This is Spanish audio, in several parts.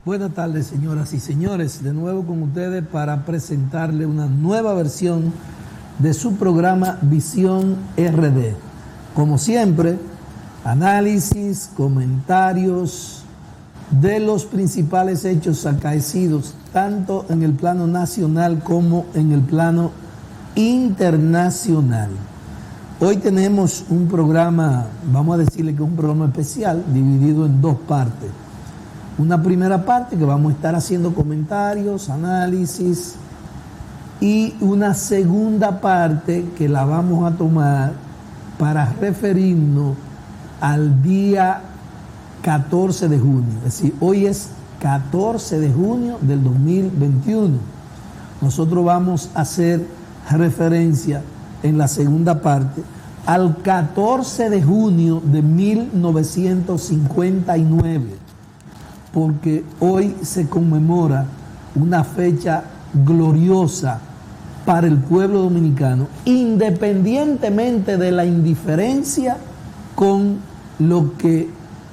Buenas tardes, señoras y señores. De nuevo con ustedes para presentarle una nueva versión de su programa Visión RD. Como siempre, análisis, comentarios de los principales hechos acaecidos, tanto en el plano nacional como en el plano internacional. Hoy tenemos un programa, vamos a decirle que es un programa especial, dividido en dos partes. Una primera parte que vamos a estar haciendo comentarios, análisis, y una segunda parte que la vamos a tomar para referirnos al día 14 de junio. Es decir, hoy es 14 de junio del 2021. Nosotros vamos a hacer referencia en la segunda parte al 14 de junio de 1959. Porque hoy se conmemora una fecha gloriosa para el pueblo dominicano, independientemente de la indiferencia con lo que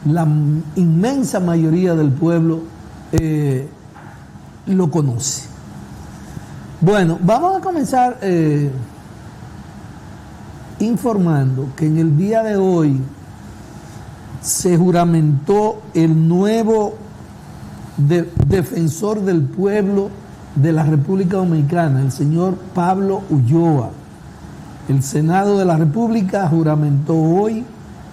la inmensa mayoría del pueblo lo conoce. Bueno, vamos a comenzar informando que en el día de hoy se juramentó el nuevo defensor del pueblo de la República Dominicana, el señor Pablo Ulloa. El Senado de la República juramentó hoy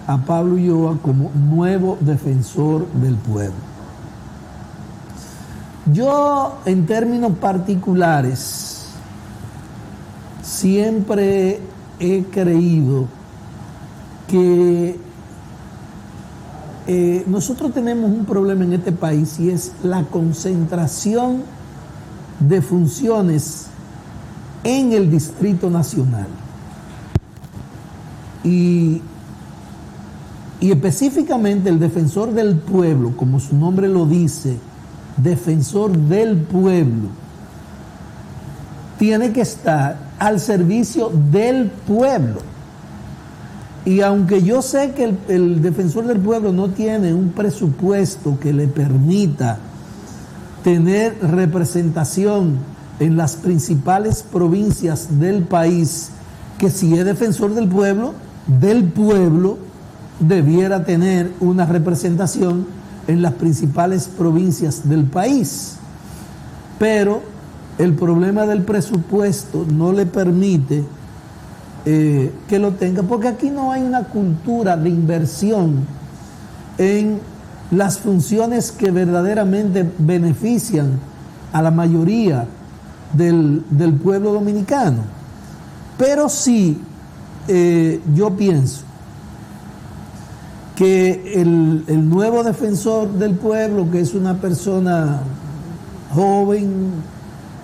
a Pablo Ulloa como nuevo defensor del pueblo. Yo, en términos particulares, siempre he creído que nosotros tenemos un problema en este país y es la concentración de funciones en el Distrito Nacional. Y específicamente el defensor del pueblo, como su nombre lo dice, defensor del pueblo, tiene que estar al servicio del pueblo. Y aunque yo sé que el defensor del pueblo no tiene un presupuesto que le permita tener representación en las principales provincias del país, que si es defensor del pueblo debiera tener una representación en las principales provincias del país. Pero el problema del presupuesto no le permite que lo tenga, porque aquí no hay una cultura de inversión en las funciones que verdaderamente benefician a la mayoría del pueblo dominicano. Pero sí, yo pienso que el nuevo defensor del pueblo, que es una persona joven,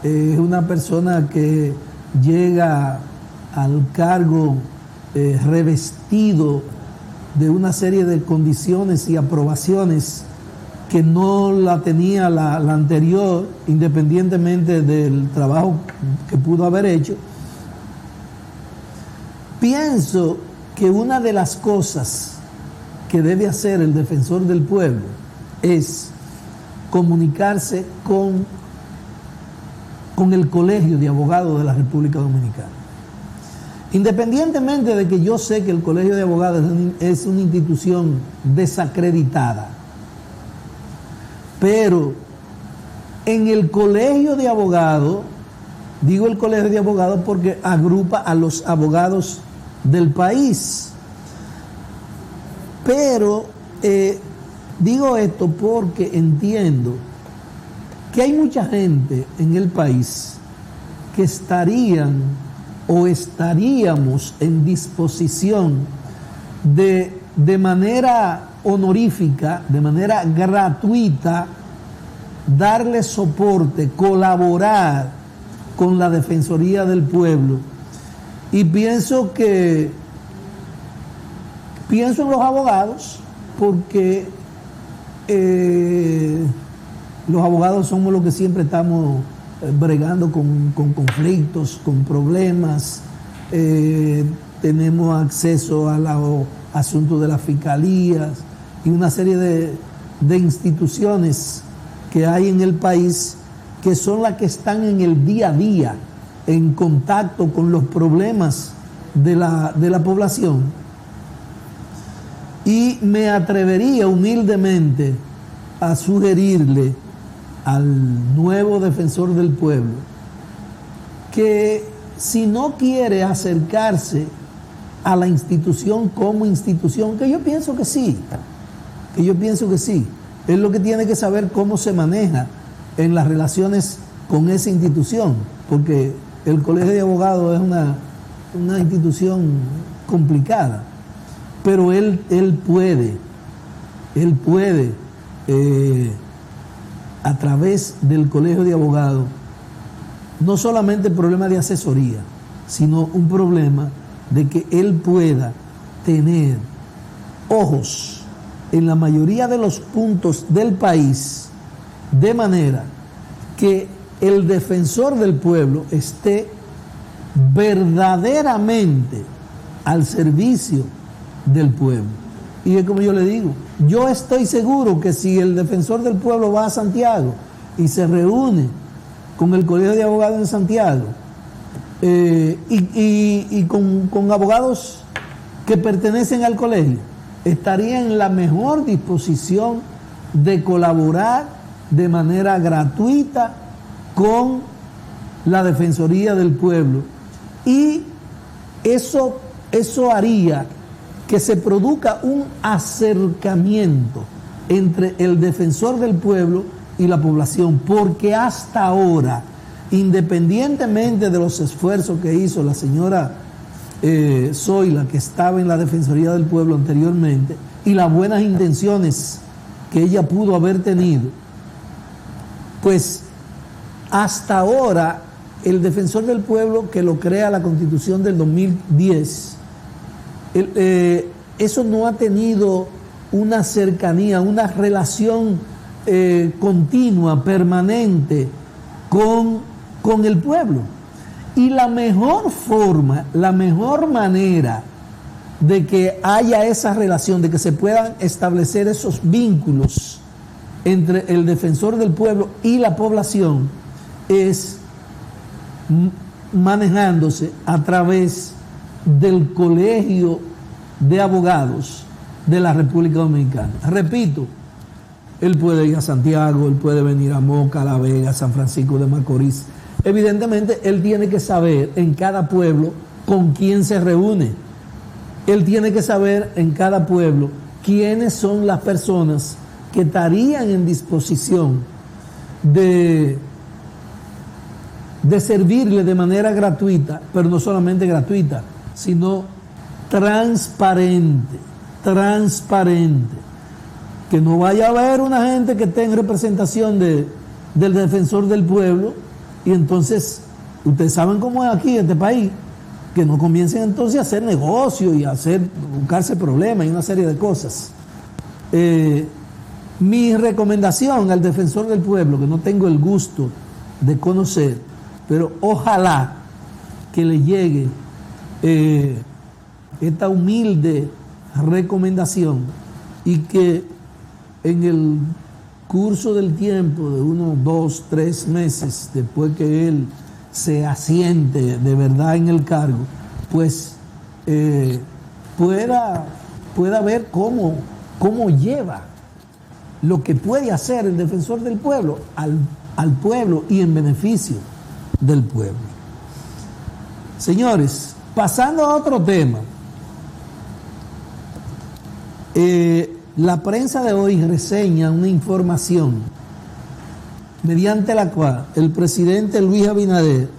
es una persona que llega al cargo revestido de una serie de condiciones y aprobaciones que no la tenía la anterior, independientemente del trabajo que pudo haber hecho. Pienso que una de las cosas que debe hacer el defensor del pueblo es comunicarse con el Colegio de Abogados de la República Dominicana. Independientemente de que yo sé que el Colegio de Abogados es una institución desacreditada, pero en el Colegio de Abogados, digo el Colegio de Abogados porque agrupa a los abogados del país, pero digo esto porque entiendo que hay mucha gente en el país que estaríamos en disposición de manera honorífica, de manera gratuita, darle soporte, colaborar con la Defensoría del Pueblo. Y pienso en los abogados, porque los abogados somos los que siempre estamos bregando con conflictos, con problemas, tenemos acceso a los asuntos de las fiscalías y una serie de instituciones que hay en el país, que son las que están en el día a día, en contacto con los problemas de la población. Y me atrevería humildemente a sugerirle al nuevo defensor del pueblo que si no quiere acercarse a la institución como institución, que yo pienso que sí, él lo que tiene que saber cómo se maneja en las relaciones con esa institución, porque el Colegio de Abogados es una institución complicada, pero él puede a través del Colegio de Abogados, no solamente el problema de asesoría, sino un problema de que él pueda tener ojos en la mayoría de los puntos del país, de manera que el defensor del pueblo esté verdaderamente al servicio del pueblo. Y es como yo le digo, yo estoy seguro que si el defensor del pueblo va a Santiago y se reúne con el Colegio de Abogados en Santiago y con abogados que pertenecen al colegio, estaría en la mejor disposición de colaborar de manera gratuita con la Defensoría del Pueblo, y eso haría que se produzca un acercamiento entre el defensor del pueblo y la población, porque hasta ahora, independientemente de los esfuerzos que hizo la señora Zoila, que estaba en la Defensoría del Pueblo anteriormente, y las buenas intenciones que ella pudo haber tenido, pues hasta ahora el defensor del pueblo, que lo crea la Constitución del 2010, eso no ha tenido una cercanía, una relación continua, permanente con el pueblo. Y la mejor forma, la mejor manera de que haya esa relación, de que se puedan establecer esos vínculos entre el defensor del pueblo y la población, es manejándose a través del Colegio de Abogados de la República Dominicana. Repito, él puede ir a Santiago, él puede venir a Moca, a La Vega, San Francisco de Macorís. Evidentemente, él tiene que saber en cada pueblo con quién se reúne. Él tiene que saber en cada pueblo quiénes son las personas que estarían en disposición de servirle de manera gratuita, pero no solamente gratuita, sino transparente. Que no vaya a haber una gente que esté en representación del defensor del pueblo, y entonces, ustedes saben cómo es aquí en este país, que no comiencen entonces a hacer negocio y a buscarse problemas y una serie de cosas. Mi recomendación al defensor del pueblo, que no tengo el gusto de conocer, pero ojalá que le llegue esta humilde recomendación, y que en el curso del tiempo de 1, 2, 3 meses, después que él se asiente de verdad en el cargo, pues pueda ver cómo lleva lo que puede hacer el defensor del pueblo al pueblo y en beneficio del pueblo. Señores, pasando a otro tema, la prensa de hoy reseña una información mediante la cual el presidente Luis Abinader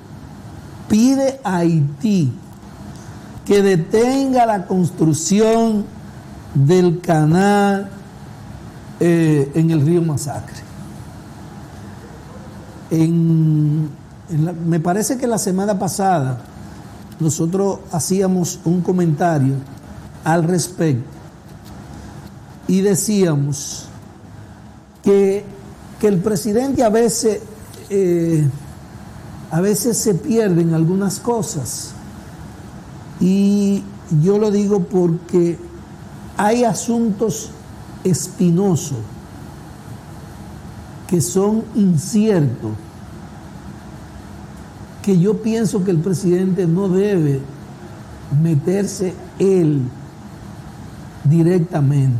pide a Haití que detenga la construcción del canal en el río Masacre. Me parece que la semana pasada nosotros hacíamos un comentario al respecto y decíamos que el presidente a veces se pierde en algunas cosas, y yo lo digo porque hay asuntos espinosos que son inciertos, que yo pienso que el presidente no debe meterse él directamente.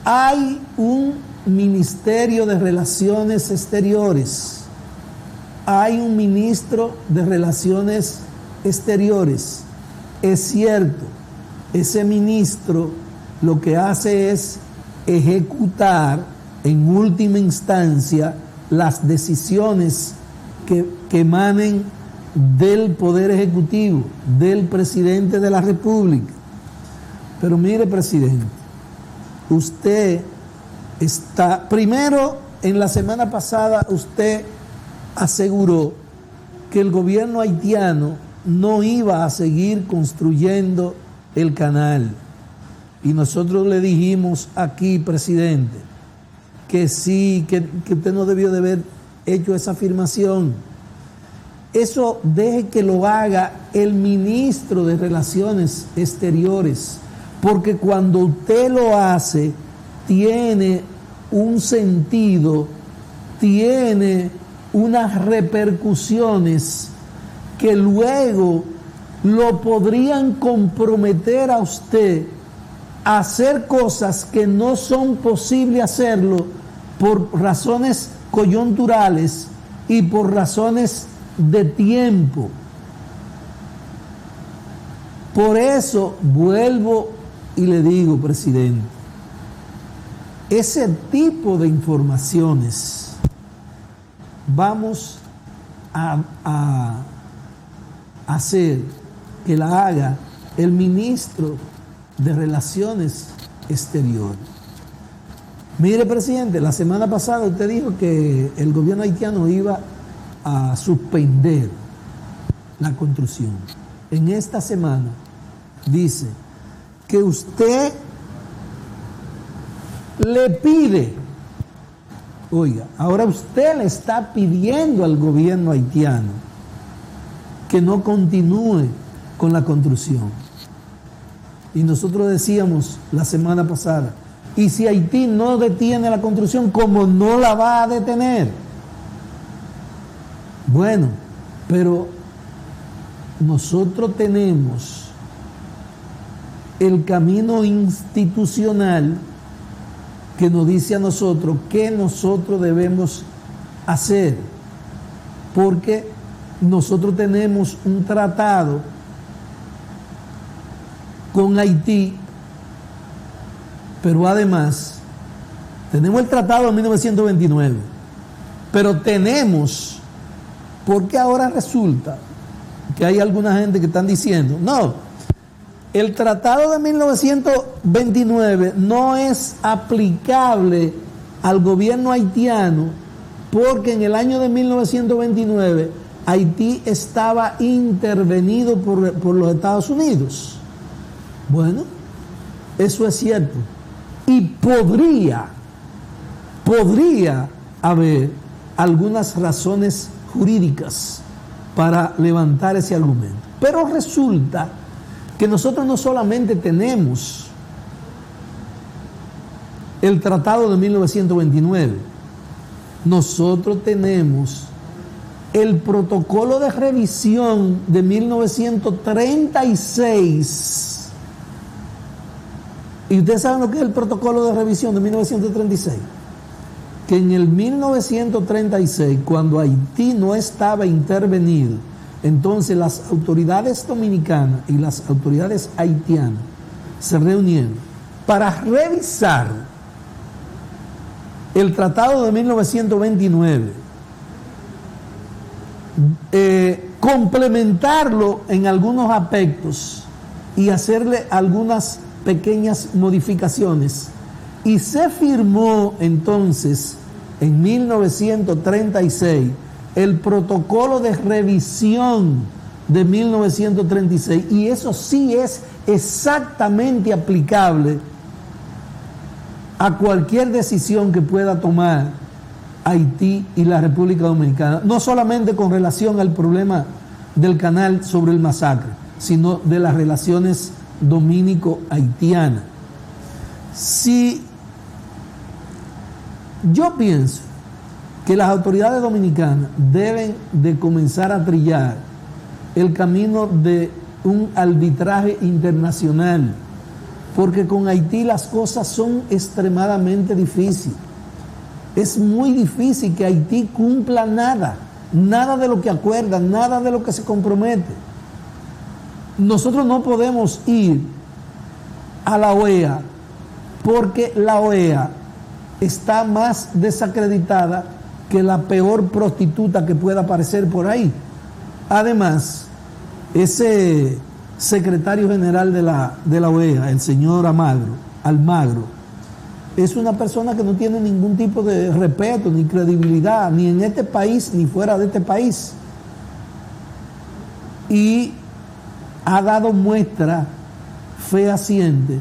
Hay un Ministerio de Relaciones Exteriores, hay un ministro de Relaciones Exteriores. Es cierto, ese ministro lo que hace es ejecutar en última instancia las decisiones que emanen del Poder Ejecutivo, del presidente de la República. Pero mire, presidente, usted está, primero, en la semana pasada usted aseguró que el gobierno haitiano no iba a seguir construyendo el canal. Y nosotros le dijimos aquí, presidente, que sí, que usted no debió de haber hecho esa afirmación. Eso deje que lo haga el ministro de Relaciones Exteriores, porque cuando usted lo hace, tiene un sentido, tiene unas repercusiones que luego lo podrían comprometer a usted a hacer cosas que no son posibles hacerlo por razones coyunturales y por razones de tiempo. Por eso vuelvo y le digo, presidente, ese tipo de informaciones vamos a hacer que la haga el ministro de Relaciones Exteriores. Mire, presidente, la semana pasada usted dijo que el gobierno haitiano iba a suspender la construcción. En esta semana dice que usted le pide, oiga, ahora usted le está pidiendo al gobierno haitiano que no continúe con la construcción. Y nosotros decíamos la semana pasada, y si Haití no detiene la construcción, ¿cómo no la va a detener? Bueno, pero nosotros tenemos el camino institucional que nos dice a nosotros qué nosotros debemos hacer, porque nosotros tenemos un tratado con Haití, pero además tenemos el tratado de 1929, pero tenemos, porque ahora resulta que hay alguna gente que están diciendo, no, el tratado de 1929 no es aplicable al gobierno haitiano porque en el año de 1929 Haití estaba intervenido por los Estados Unidos. Bueno, eso es cierto. Y podría haber algunas razones jurídicas para levantar ese argumento. Pero resulta que nosotros no solamente tenemos el tratado de 1929, nosotros tenemos el protocolo de revisión de 1936. ¿Y ustedes saben lo que es el protocolo de revisión de 1936? Que en el 1936, cuando Haití no estaba intervenido, entonces las autoridades dominicanas y las autoridades haitianas se reunieron para revisar el tratado de 1929, complementarlo en algunos aspectos y hacerle algunas pequeñas modificaciones. Y se firmó entonces en 1936 el protocolo de revisión de 1936, y eso sí es exactamente aplicable a cualquier decisión que pueda tomar Haití y la República Dominicana, no solamente con relación al problema del canal sobre el masacre, sino de las relaciones dominico-haitianas. Si yo pienso que las autoridades dominicanas deben de comenzar a trillar el camino de un arbitraje internacional, porque con Haití las cosas son extremadamente difíciles. Es muy difícil que Haití cumpla nada de lo que acuerda, nada de lo que se compromete. Nosotros no podemos ir a la OEA porque la OEA está más desacreditada que la peor prostituta que pueda aparecer por ahí. Además, ese secretario general de la OEA, el señor Almagro, es una persona que no tiene ningún tipo de respeto ni credibilidad, ni en este país ni fuera de este país. Y ha dado muestra fehaciente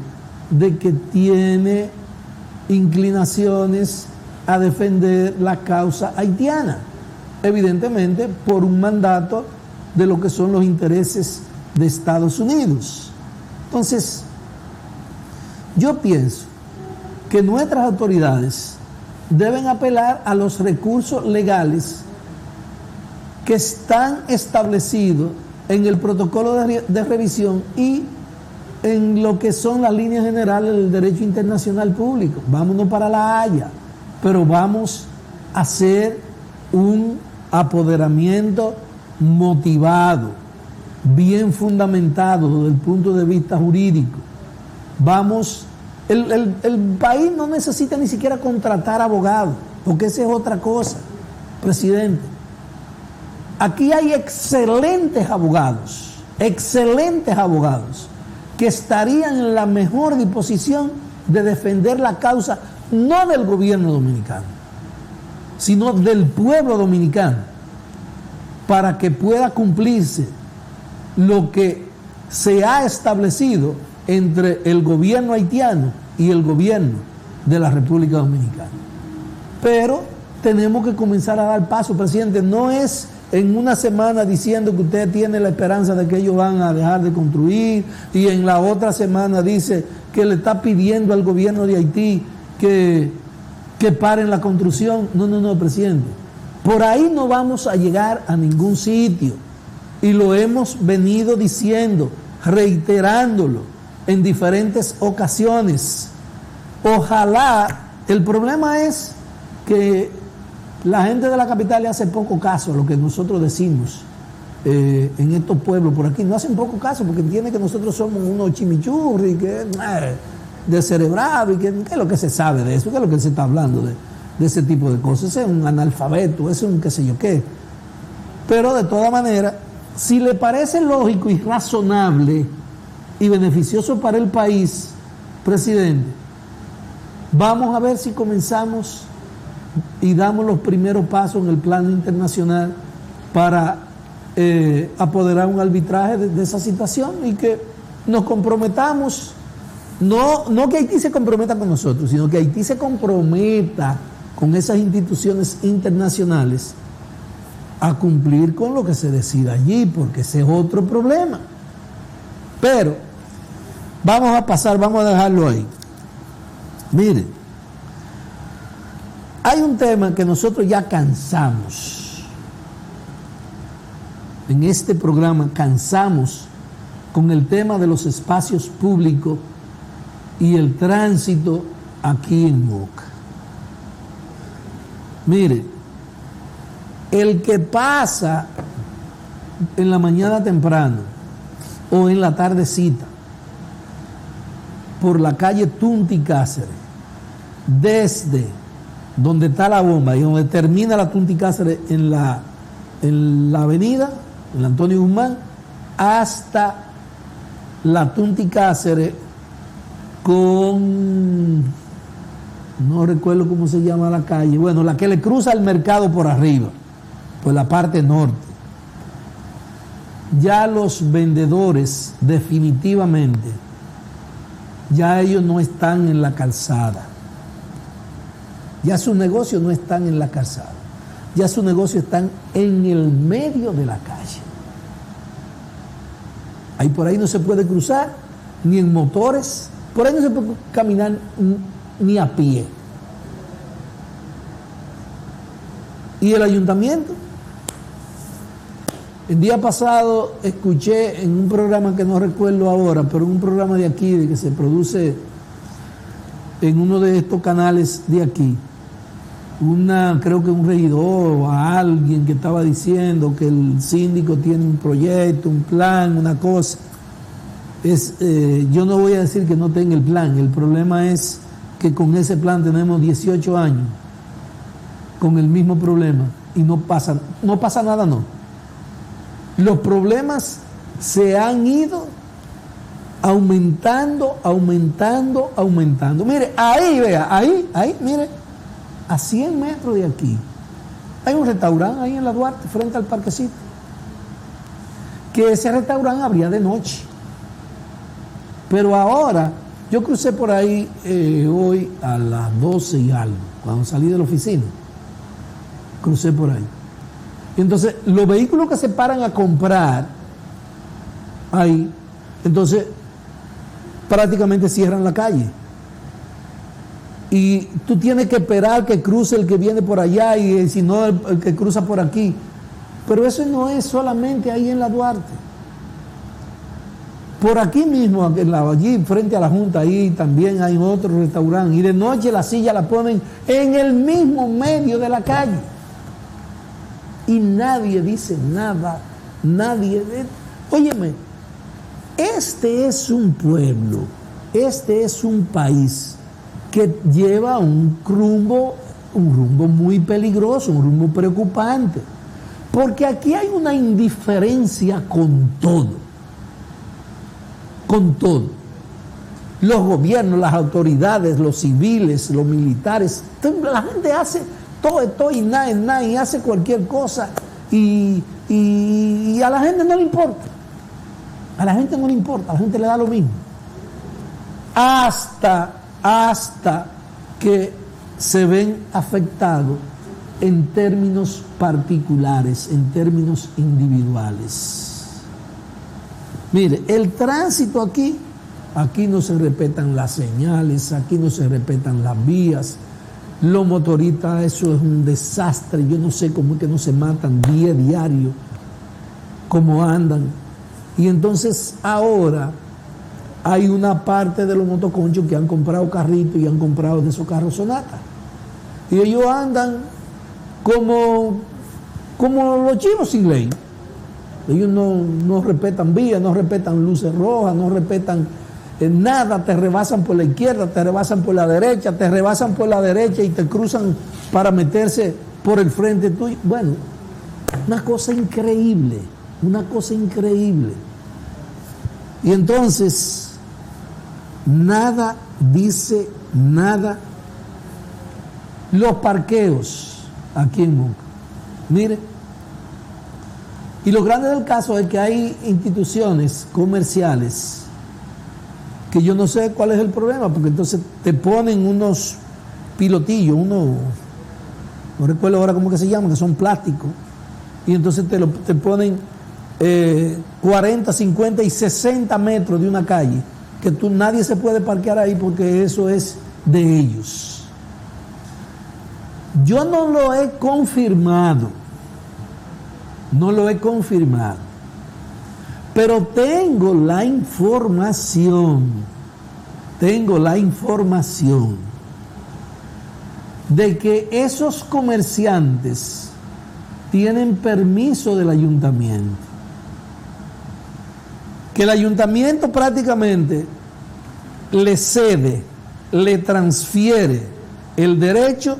de que tiene inclinaciones a defender la causa haitiana, evidentemente por un mandato de lo que son los intereses de Estados Unidos. Entonces, yo pienso que nuestras autoridades deben apelar a los recursos legales que están establecidos en el protocolo de revisión y en lo que son las líneas generales del derecho internacional público. Vámonos para La Haya, pero vamos a hacer un apoderamiento motivado, bien fundamentado desde el punto de vista jurídico. El país no necesita ni siquiera contratar abogados, porque esa es otra cosa, presidente. Aquí hay excelentes abogados, que estarían en la mejor disposición de defender la causa, no del gobierno dominicano, sino del pueblo dominicano, para que pueda cumplirse lo que se ha establecido entre el gobierno haitiano y el gobierno de la República Dominicana. Pero tenemos que comenzar a dar paso, presidente. No es en una semana diciendo que usted tiene la esperanza de que ellos van a dejar de construir y en la otra semana dice que le está pidiendo al gobierno de Haití que paren la construcción. No, presidente. Por ahí no vamos a llegar a ningún sitio y lo hemos venido diciendo, reiterándolo en diferentes ocasiones. Ojalá, el problema es que la gente de la capital le hace poco caso a lo que nosotros decimos en estos pueblos por aquí. No hacen poco caso porque entienden que nosotros somos unos chimichurri, que descerebrados, y que ¿qué es lo que se sabe de eso? ¿Qué es lo que se está hablando de ese tipo de cosas? Ese es un analfabeto, ese es un qué sé yo qué. Pero de todas maneras, si le parece lógico y razonable y beneficioso para el país, presidente, vamos a ver si comenzamos y damos los primeros pasos en el plano internacional para apoderar un arbitraje de esa situación y que nos comprometamos, no que Haití se comprometa con nosotros, sino que Haití se comprometa con esas instituciones internacionales a cumplir con lo que se decida allí, porque ese es otro problema. Pero vamos a dejarlo ahí. Miren, hay un tema que nosotros ya cansamos. En este programa cansamos con el tema de los espacios públicos y el tránsito aquí en Moca. Miren, el que pasa en la mañana temprano o en la tardecita por la calle Tunti Cáceres, desde donde está la bomba y donde termina la Tunti Cáceres en la avenida, en la Antonio Guzmán, hasta la Tunti Cáceres con, no recuerdo cómo se llama la calle, bueno, la que le cruza el mercado por arriba, por la parte norte. Ya los vendedores definitivamente, ya ellos no están en la calzada. Ya sus negocios no están en la calzada. Ya sus negocios están en el medio de la calle. Ahí por ahí no se puede cruzar, ni en motores, por ahí no se puede caminar ni a pie. ¿Y el ayuntamiento? El día pasado escuché en un programa que no recuerdo ahora, pero un programa de aquí, de que se produce en uno de estos canales de aquí, creo que un regidor o a alguien que estaba diciendo que el síndico tiene un proyecto, un plan, una cosa. Yo no voy a decir que no tenga el plan, el problema es que con ese plan tenemos 18 años con el mismo problema y no pasa nada, no. Los problemas se han ido aumentando. Mire, ahí, vea, ahí, mire, a 100 metros de aquí, hay un restaurante ahí en la Duarte, frente al parquecito, que ese restaurante abría de noche. Pero ahora, yo crucé por ahí hoy a las 12 y algo, cuando salí de la oficina, crucé por ahí. Y entonces, los vehículos que se paran a comprar ahí, entonces, prácticamente cierran la calle. Y tú tienes que esperar que cruce el que viene por allá y si no, el que cruza por aquí. Pero eso no es solamente ahí en la Duarte. Por aquí mismo, allí frente a la Junta, ahí también hay otro restaurante. Y de noche la silla la ponen en el mismo medio de la calle. Y nadie dice nada, óyeme, este es un pueblo, este es un país que lleva un rumbo muy peligroso, un rumbo preocupante, porque aquí hay una indiferencia con todo, los gobiernos, las autoridades, los civiles, los militares, la gente hace todo y nada, y hace cualquier cosa y a la gente no le importa. A la gente no le importa, a la gente le da lo mismo. Hasta que se ven afectados en términos particulares, en términos individuales. Mire, el tránsito aquí no se respetan las señales, aquí no se respetan las vías. Los motoristas, eso es un desastre. Yo no sé cómo es que no se matan 10 diarios, cómo andan. Y entonces ahora hay una parte de los motoconchos que han comprado carritos y han comprado de esos carros Sonata. Y ellos andan como los chivos sin ley. Ellos no respetan vías, no respetan luces rojas, no respetan nada, te rebasan por la izquierda, te rebasan por la derecha, y te cruzan para meterse por el frente tuyo. Bueno, una cosa increíble. Y entonces, nada dice nada. Los parqueos aquí en Moca. Mire, y lo grande del caso es que hay instituciones comerciales que yo no sé cuál es el problema, porque entonces te ponen unos pilotillos, no recuerdo ahora cómo que se llaman, que son plásticos, y entonces te ponen 40, 50 y 60 metros de una calle, que nadie se puede parquear ahí porque eso es de ellos. Yo no lo he confirmado, pero tengo la información de que esos comerciantes tienen permiso del ayuntamiento, que el ayuntamiento prácticamente le transfiere el derecho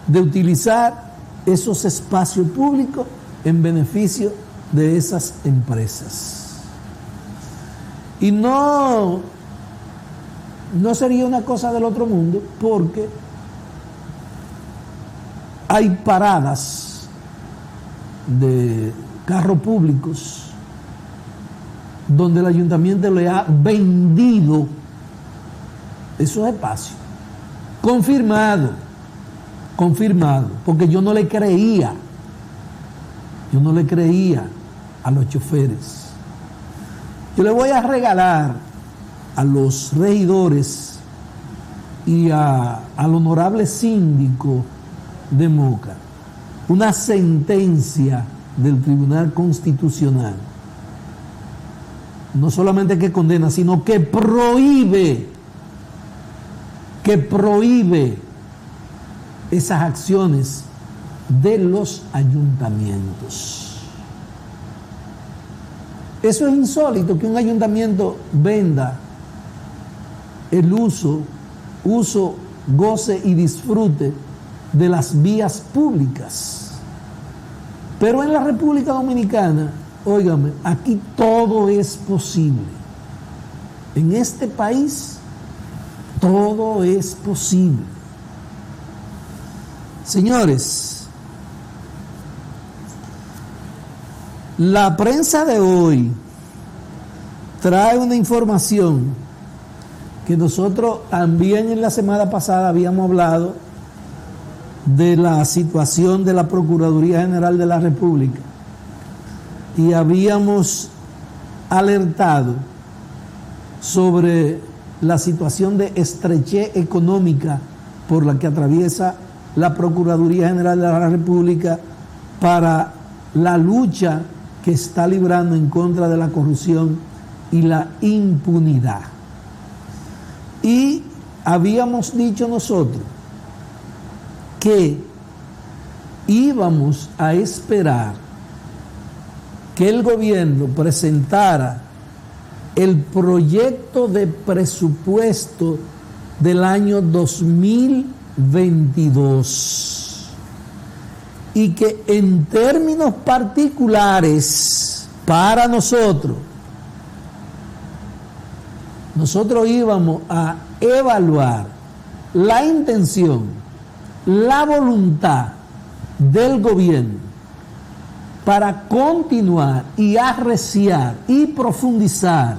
de utilizar esos espacios públicos en beneficio de esas empresas. Y no sería una cosa del otro mundo, porque hay paradas de carros públicos donde el ayuntamiento le ha vendido esos espacios. Confirmado, porque yo no le creía a los choferes. Yo le voy a regalar a los regidores y al honorable síndico de Moca una sentencia del Tribunal Constitucional, no solamente que condena, sino que prohíbe esas acciones de los ayuntamientos. Eso es insólito, que un ayuntamiento venda el uso, goce y disfrute de las vías públicas. Pero en la República Dominicana, óigame, aquí todo es posible. En este país, todo es posible. Señores, la prensa de hoy trae una información que nosotros también en la semana pasada habíamos hablado de la situación de la Procuraduría General de la República y habíamos alertado sobre la situación de estrechez económica por la que atraviesa la Procuraduría General de la República para la lucha que está librando en contra de la corrupción y la impunidad. Y habíamos dicho nosotros que íbamos a esperar que el gobierno presentara el proyecto de presupuesto del año 2022 y que en términos particulares para nosotros íbamos a evaluar la intención, la voluntad del gobierno para continuar y arreciar y profundizar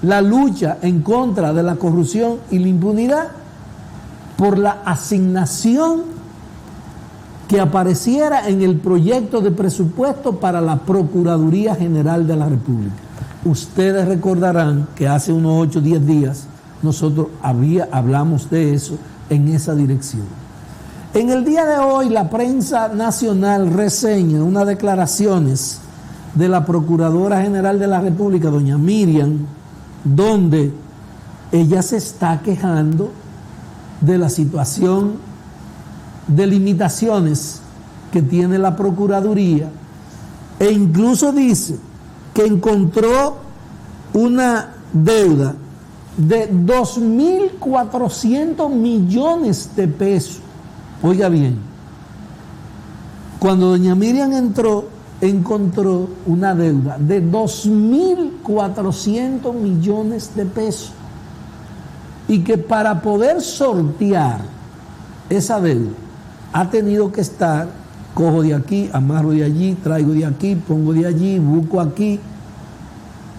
la lucha en contra de la corrupción y la impunidad por la asignación que apareciera en el proyecto de presupuesto para la Procuraduría General de la República. Ustedes recordarán que hace unos 8 o 10 días nosotros hablamos de eso en esa dirección. En el día de hoy la prensa nacional reseña unas declaraciones de la Procuradora General de la República, doña Miriam, donde ella se está quejando de la situación de limitaciones que tiene la Procuraduría e incluso dice que encontró una deuda de 2.400 millones de pesos. Oiga bien, cuando doña Miriam encontró una deuda de 2.400 millones de pesos y que para poder sortear esa deuda ha tenido que estar, cojo de aquí, amarro de allí, traigo de aquí, pongo de allí, busco aquí,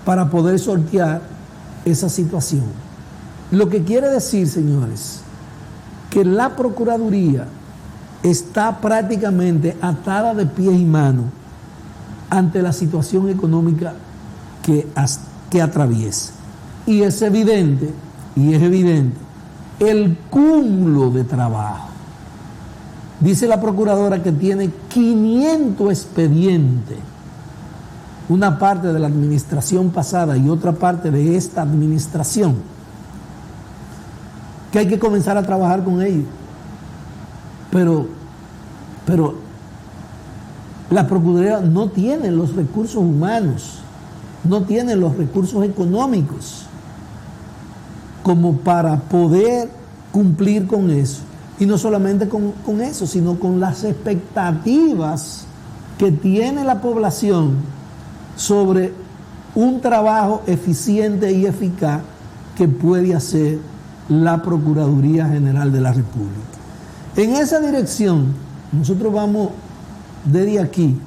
para poder sortear esa situación. Lo que quiere decir, señores, que la Procuraduría está prácticamente atada de pies y manos ante la situación económica que atraviesa. Y es evidente el cúmulo de trabajo. Dice la Procuradora que tiene 500 expedientes, una parte de la administración pasada y otra parte de esta administración, que hay que comenzar a trabajar con ellos. Pero la Procuraduría no tiene los recursos humanos, no tiene los recursos económicos como para poder cumplir con eso. Y no solamente con eso, sino con las expectativas que tiene la población sobre un trabajo eficiente y eficaz que puede hacer la Procuraduría General de la República. En esa dirección, nosotros vamos desde aquí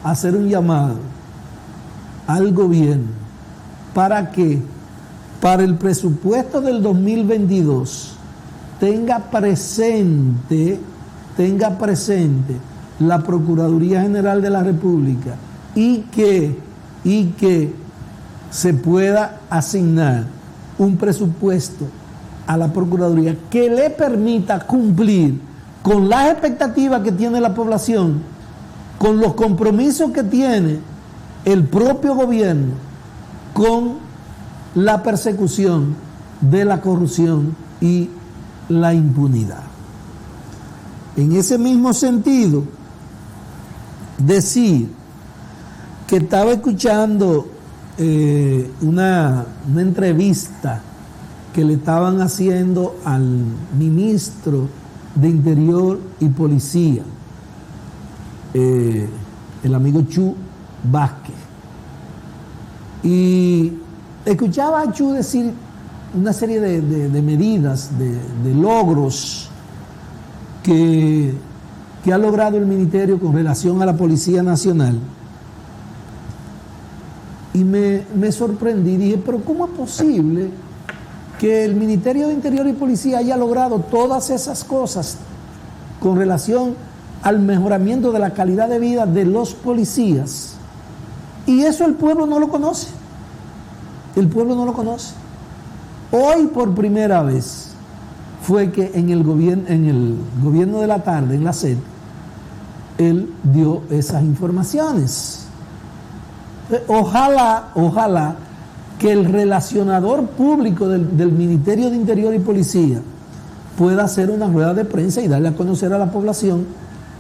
a hacer un llamado al gobierno para que para el presupuesto del 2022 tenga presente la Procuraduría General de la República y que se pueda asignar un presupuesto a la Procuraduría que le permita cumplir con las expectativas que tiene la población, con los compromisos que tiene el propio gobierno con la persecución de la corrupción y la impunidad. En ese mismo sentido, decir que estaba escuchando una entrevista que le estaban haciendo al ministro de Interior y Policía, el amigo Chu Vázquez, y escuchaba a Chu decir una serie de medidas, de logros que ha logrado el ministerio con relación a la Policía Nacional. Y me sorprendí, dije, pero ¿cómo es posible que el Ministerio de Interior y Policía haya logrado todas esas cosas con relación al mejoramiento de la calidad de vida de los policías? Y eso el pueblo no lo conoce. El pueblo no lo conoce. Hoy por primera vez fue que en el gobierno de la tarde, en la SED, él dio esas informaciones. Ojalá que el relacionador público del Ministerio de Interior y Policía pueda hacer una rueda de prensa y darle a conocer a la población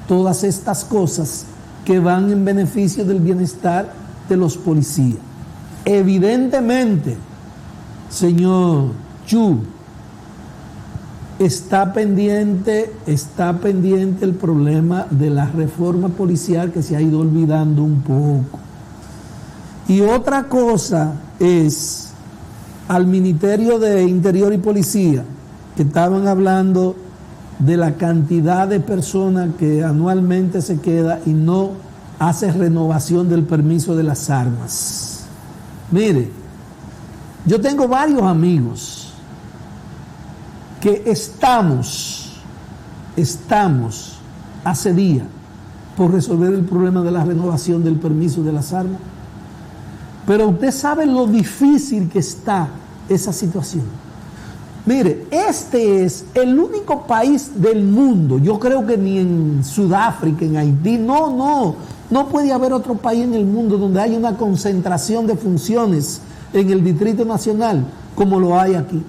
todas estas cosas que van en beneficio del bienestar de los policías. Evidentemente, señor Chu, está pendiente el problema de la reforma policial que se ha ido olvidando un poco. Y otra cosa es al Ministerio de Interior y Policía, que estaban hablando de la cantidad de personas que anualmente se queda y no hace renovación del permiso de las armas. Mire, yo tengo varios amigos que estamos hace días por resolver el problema de la renovación del permiso de las armas. Pero usted sabe lo difícil que está esa situación. Mire, este es el único país del mundo, yo creo que ni en Sudáfrica, en Haití, no puede haber otro país en el mundo donde haya una concentración de funciones en el Distrito Nacional como lo hay aquí.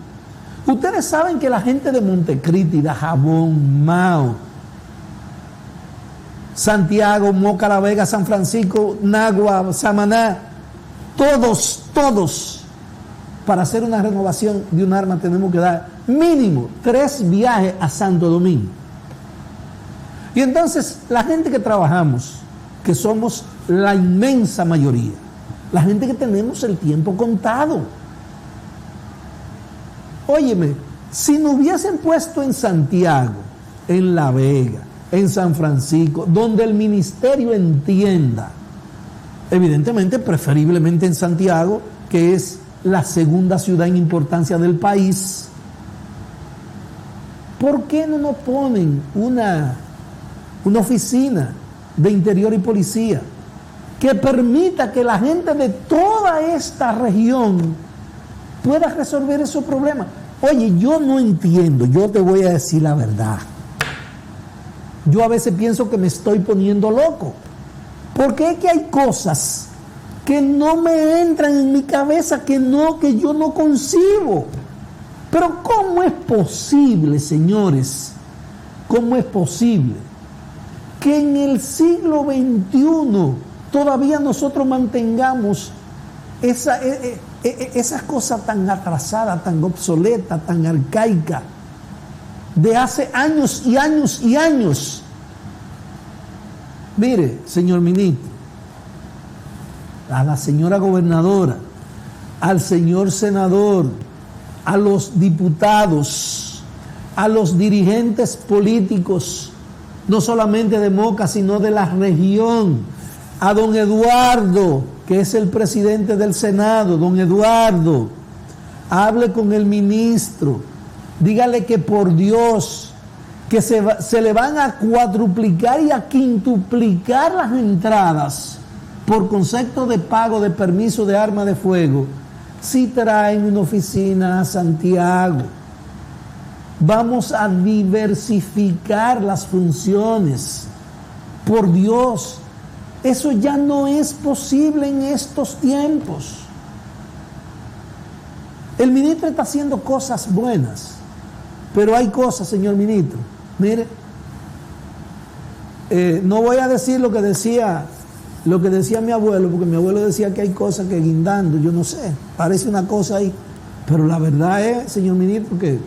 Ustedes saben que la gente de Montecristi, Dajabón, Mao, Santiago, Moca, La Vega, San Francisco, Nagua, Samaná, todos, para hacer una renovación de un arma tenemos que dar mínimo 3 viajes a Santo Domingo. Y entonces la gente que trabajamos, que somos la inmensa mayoría, la gente que tenemos el tiempo contado. Óyeme, si nos hubiesen puesto en Santiago, en La Vega, en San Francisco, donde el ministerio entienda, evidentemente, preferiblemente en Santiago, que es la segunda ciudad en importancia del país, ¿por qué no nos ponen una oficina de Interior y Policía que permita que la gente de toda esta región pueda resolver esos problemas? Oye, yo no entiendo, yo te voy a decir la verdad. Yo a veces pienso que me estoy poniendo loco. Porque es que hay cosas que no me entran en mi cabeza, que yo no concibo. Pero ¿cómo es posible, señores? ¿Cómo es posible que en el siglo XXI todavía nosotros mantengamos esas cosas tan atrasadas, tan obsoletas, tan arcaicas, de hace años y años y años? Mire, señor ministro, a la señora gobernadora, al señor senador, a los diputados, a los dirigentes políticos, no solamente de Moca, sino de la región, a don Eduardo, que es el presidente del Senado. Don Eduardo, hable con el ministro, dígale que por Dios, que se le van a cuadruplicar y a quintuplicar las entradas por concepto de pago de permiso de arma de fuego si traen una oficina a Santiago. Vamos a diversificar las funciones. Por Dios, eso ya no es posible en estos tiempos. El ministro está haciendo cosas buenas, pero hay cosas, señor ministro. Mire, no voy a decir lo que decía mi abuelo, porque mi abuelo decía que hay cosas que guindando, yo no sé, parece una cosa ahí, pero la verdad es, señor ministro, que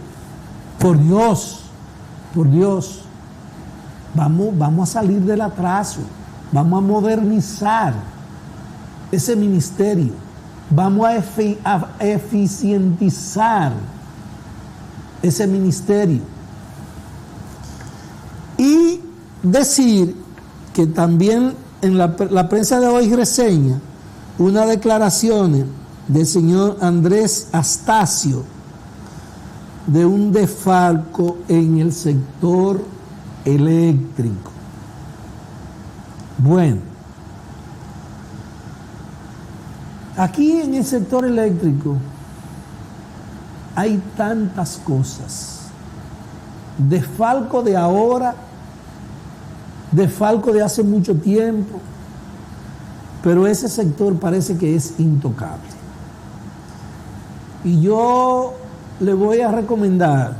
por Dios, vamos a salir del atraso, vamos a modernizar ese ministerio, vamos a eficientizar ese ministerio. Y decir que también en la prensa de hoy reseña unas declaraciones del señor Andrés Astacio de un desfalco en el sector eléctrico. Bueno, aquí en el sector eléctrico hay tantas cosas. Desfalco de ahora, desfalco de hace mucho tiempo, pero ese sector parece que es intocable. Y yo le voy a recomendar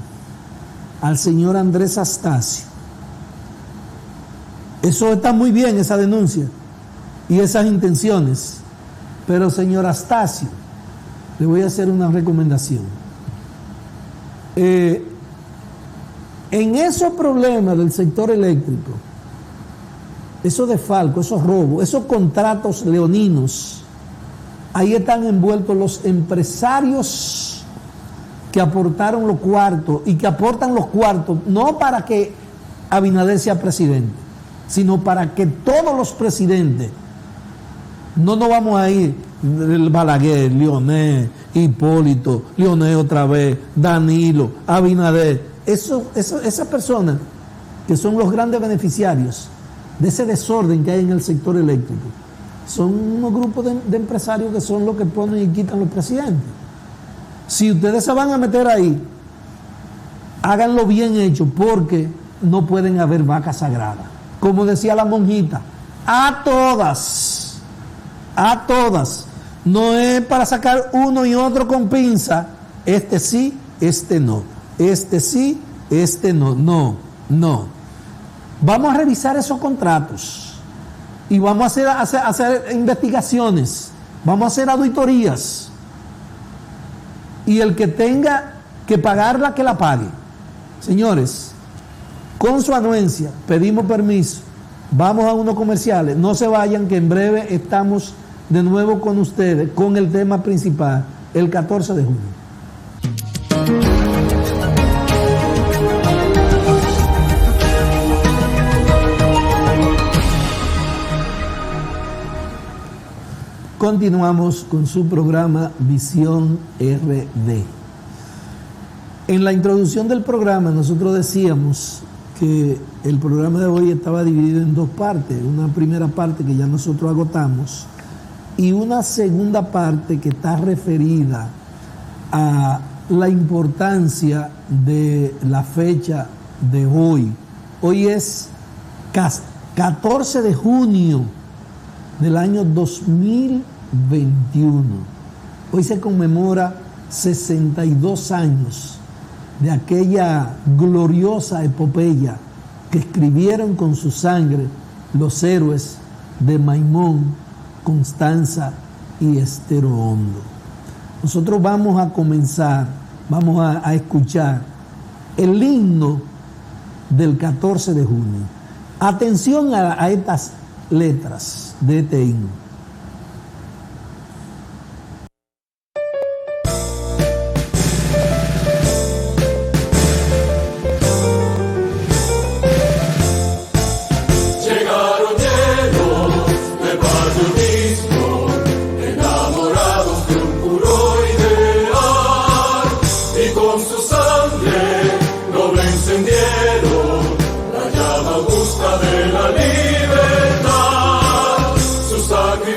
al señor Andrés Astacio. Eso está muy bien, esa denuncia y esas intenciones, pero señor Astacio, le voy a hacer una recomendación. En esos problemas del sector eléctrico, esos desfalcos, esos robos, esos contratos leoninos, ahí están envueltos los empresarios que aportaron los cuartos y que aportan los cuartos no para que Abinader sea presidente, sino para que todos los presidentes, no nos vamos a ir, Balaguer, Leonel, Hipólito, Leonel otra vez, Danilo, Abinader, esas personas que son los grandes beneficiarios de ese desorden que hay en el sector eléctrico, son unos grupos de empresarios que son los que ponen y quitan los presidentes. Si ustedes se van a meter ahí, háganlo bien hecho, porque no pueden haber vacas sagradas. Como decía la monjita, a todas. No es para sacar uno y otro con pinza, este sí, este no. Este sí, este no. No. Vamos a revisar esos contratos y vamos a hacer investigaciones, vamos a hacer auditorías. Y el que tenga que pagarla, que la pague. Señores, con su anuencia, pedimos permiso, vamos a unos comerciales, no se vayan, que en breve estamos de nuevo con ustedes, con el tema principal, el 14 de junio. Continuamos con su programa Visión RD. En la introducción del programa nosotros decíamos que el programa de hoy estaba dividido en dos partes. Una primera parte que ya nosotros agotamos y una segunda parte que está referida a la importancia de la fecha de hoy. Hoy es 14 de junio del año 2021. Hoy se conmemora 62 años de aquella gloriosa epopeya que escribieron con su sangre los héroes de Maimón, Constanza y Estero Hondo. Nosotros vamos a comenzar, vamos a escuchar el himno del 14 de junio. Atención a estas letras de este himno. Llegaron llenos de patriotismo, enamorados de un puro ideal, y con su sangre noble encendieron la llama augusta de la libertad. Su sangre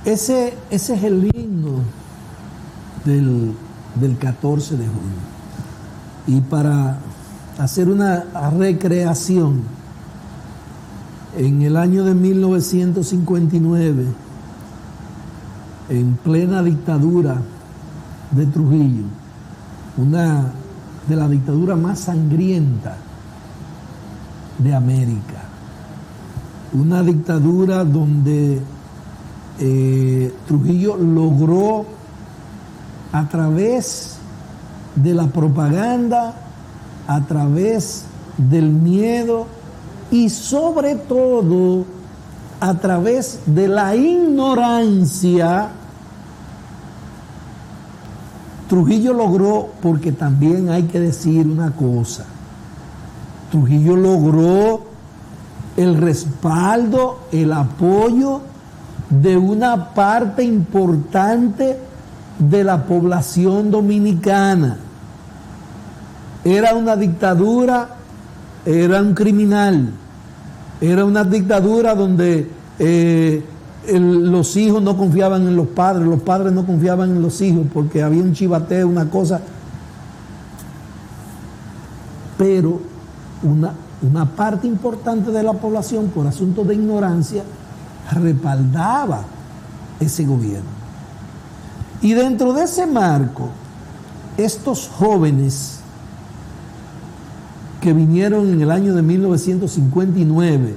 Ese es el himno del 14 de junio. Y para hacer una recreación, en el año de 1959, en plena dictadura de Trujillo, una de las dictaduras más sangrientas de América, una dictadura donde Trujillo logró, a través de la propaganda, a través del miedo y sobre todo a través de la ignorancia, Trujillo logró, porque también hay que decir una cosa, Trujillo logró el respaldo, el apoyo de una parte importante de la población dominicana. Era una dictadura, era un criminal, era una dictadura donde los hijos no confiaban en los padres no confiaban en los hijos porque había un chivateo, una cosa. Pero una parte importante de la población, por asuntos de ignorancia, respaldaba ese gobierno. Y dentro de ese marco, estos jóvenes que vinieron en el año de 1959,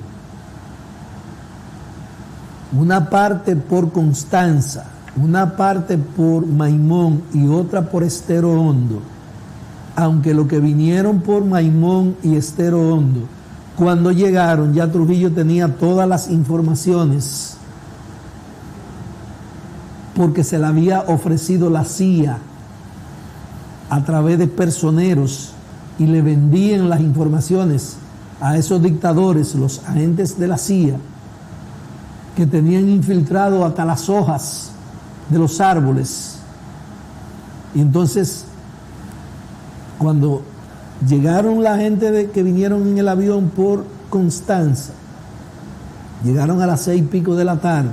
una parte por Constanza, una parte por Maimón y otra por Estero Hondo, aunque lo que vinieron por Maimón y Estero Hondo, cuando llegaron ya Trujillo tenía todas las informaciones, porque se le había ofrecido la CIA a través de personeros y le vendían las informaciones a esos dictadores, los agentes de la CIA, que tenían infiltrado hasta las hojas de los árboles. Y entonces, cuando llegaron la gente que vinieron en el avión por Constanza, llegaron a las 6:00 de la tarde,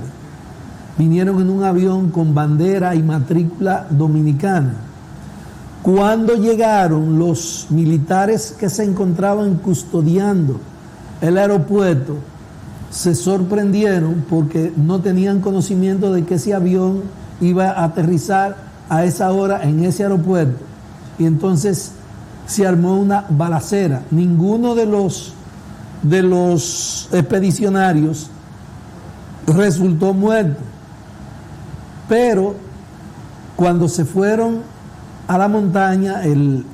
vinieron en un avión con bandera y matrícula dominicana. Cuando llegaron, los militares que se encontraban custodiando el aeropuerto se sorprendieron porque no tenían conocimiento de que ese avión iba a aterrizar a esa hora en ese aeropuerto. Y entonces se armó una balacera. Ninguno de los expedicionarios resultó muerto. Pero cuando se fueron a la montaña, el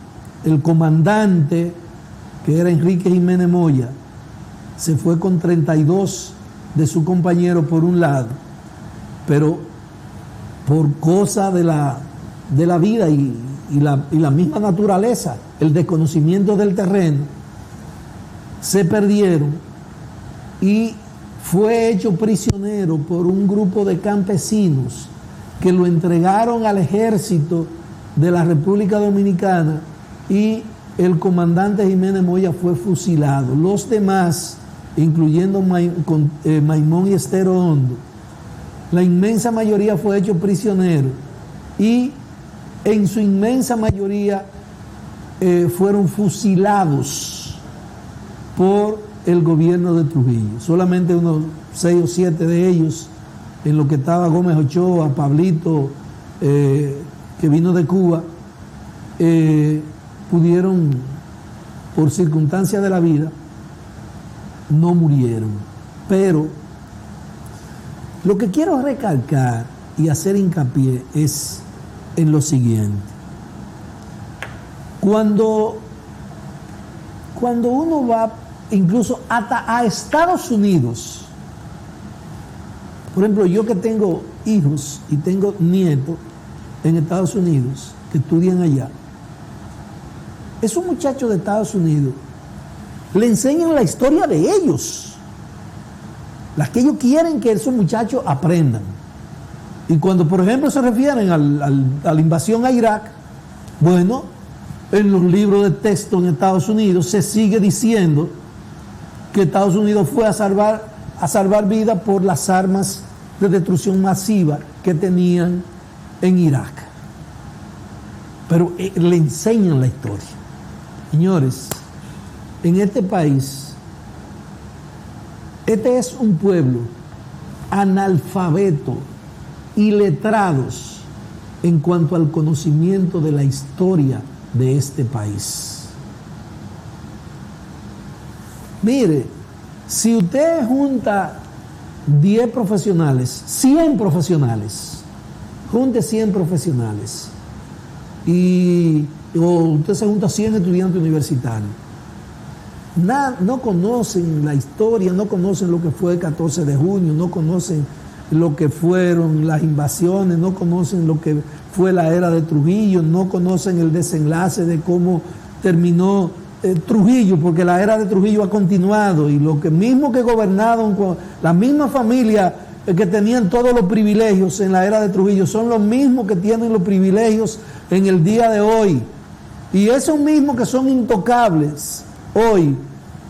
comandante, que era Enrique Jiménez Moya, se fue con 32 de sus compañeros por un lado, pero por cosa de la vida y la misma naturaleza, el desconocimiento del terreno, se perdieron y fue hecho prisionero por un grupo de campesinos que lo entregaron al ejército de la República Dominicana y el comandante Jiménez Moya fue fusilado. Los demás, incluyendo Maimón y Estero Hondo, la inmensa mayoría fue hecho prisionero y en su inmensa mayoría fueron fusilados por el gobierno de Trujillo. Solamente unos 6 o 7 de ellos, en lo que estaba Gómez Ochoa, Pablito, que vino de Cuba, pudieron, por circunstancias de la vida, no murieron. Pero lo que quiero recalcar y hacer hincapié es en lo siguiente. Cuando uno va incluso hasta a Estados Unidos, por ejemplo, yo que tengo hijos y tengo nietos en Estados Unidos que estudian allá, esos muchachos de Estados Unidos le enseñan la historia de ellos, las que ellos quieren que esos muchachos aprendan. Y cuando, por ejemplo, se refieren a la invasión a Irak, bueno, en los libros de texto en Estados Unidos se sigue diciendo que Estados Unidos fue a salvar vidas por las armas de destrucción masiva que tenían en Irak. Pero le enseñan la historia. Señores, en este país, este es un pueblo analfabeto, iletrados en cuanto al conocimiento de la historia de este país. Mire, si usted junta 10 profesionales, 100 profesionales, junte 100 profesionales, o usted se junta 100 estudiantes universitarios, no conocen la historia, no conocen lo que fue el 14 de junio, no conocen lo que fueron las invasiones, no conocen lo que fue la era de Trujillo, no conocen el desenlace de cómo terminó Trujillo, porque la era de Trujillo ha continuado, y lo que mismo que gobernaron con la misma familia que tenían todos los privilegios en la era de Trujillo, son los mismos que tienen los privilegios en el día de hoy. Y esos mismos que son intocables hoy,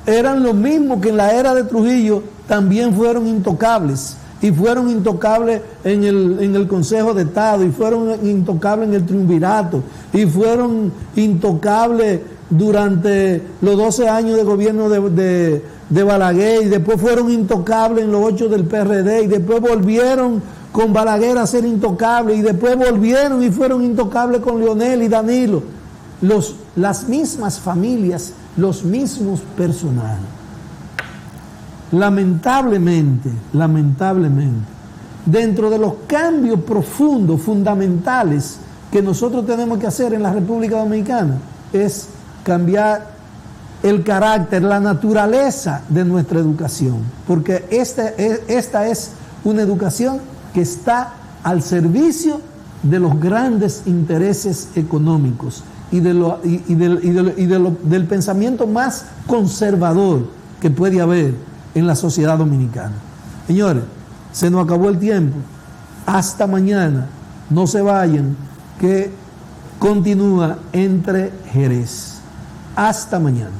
eran los mismos que en la era de Trujillo también fueron intocables. Y fueron intocables en el Consejo de Estado, y fueron intocables en el Triunvirato, y fueron intocables durante los 12 años de gobierno de Balaguer, y después fueron intocables en los 8 del PRD, y después volvieron con Balaguer a ser intocables, y después volvieron y fueron intocables con Leonel y Danilo. Las mismas familias, los mismos personajes. Lamentablemente, dentro de los cambios profundos, fundamentales que nosotros tenemos que hacer en la República Dominicana, es cambiar el carácter, la naturaleza de nuestra educación, porque esta es una educación que está al servicio de los grandes intereses económicos y del pensamiento más conservador que puede haber en la sociedad dominicana. Señores, se nos acabó el tiempo. Hasta mañana. No se vayan, que continúa Entre Jerez. Hasta mañana.